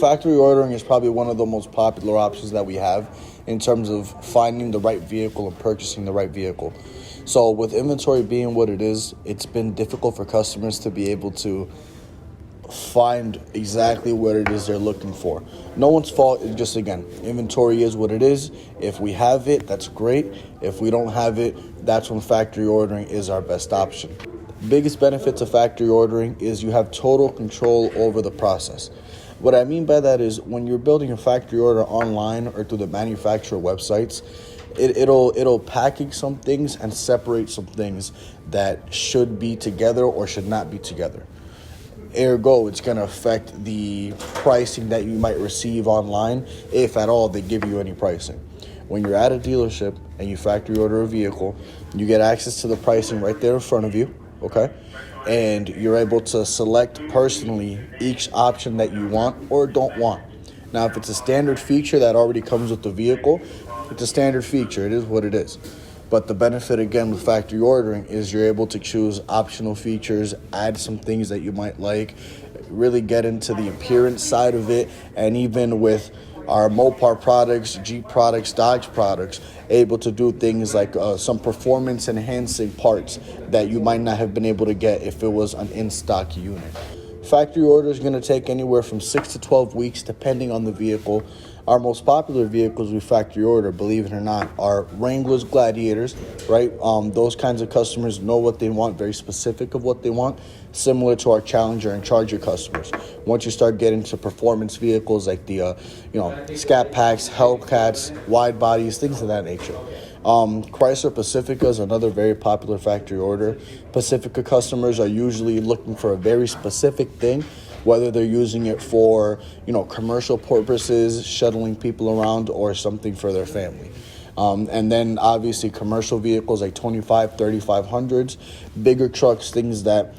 factory ordering is probably one of the most popular options that we have in terms of finding the right vehicle and purchasing the right vehicle. So with inventory being what it is, it's been difficult for customers to be able to find exactly what it is they're looking for. No one's fault. It's just, again, inventory is what it is. If we have it, that's great. If we don't have it, that's when factory ordering is our best option. Biggest benefit to factory ordering is you have total control over the process. What I mean by that is when you're building a factory order online or through the manufacturer websites, it'll package some things and separate some things that should be together or should not be together. Ergo, it's going to affect the pricing that you might receive online, if at all they give you any pricing. When you're at a dealership and you factory order a vehicle, you get access to the pricing right there in front of you, okay? And you're able to select personally each option that you want or don't want. Now, if it's a standard feature that already comes with the vehicle, it's a standard feature. It is what it is. But the benefit, again, with factory ordering is you're able to choose optional features, add some things that you might like, really get into the appearance side of it, and even with our Mopar products, Jeep products, Dodge products, able to do things like some performance-enhancing parts that you might not have been able to get if it was an in-stock unit. Factory order is going to take anywhere from 6 to 12 weeks, depending on the vehicle. Our most popular vehicles we factory order, believe it or not, are Wranglers, Gladiators, right? Those kinds of customers know what they want, very specific of what they want, similar to our Challenger and Charger customers. Once you start getting to performance vehicles like the, Scat Packs, Hellcats, wide bodies, things of that nature. Chrysler Pacifica is another very popular factory order. Pacifica customers are usually looking for a very specific thing, whether they're using it for, commercial purposes, shuttling people around, or something for their family. And then obviously commercial vehicles like 25, 3500s, bigger trucks, things that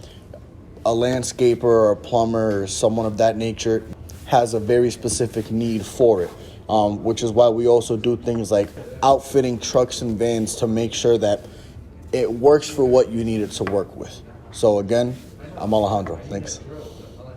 a landscaper or a plumber or someone of that nature has a very specific need for it. Which is why we also do things like outfitting trucks and vans to make sure that it works for what you need it to work with. So again, I'm Alejandro. Thanks.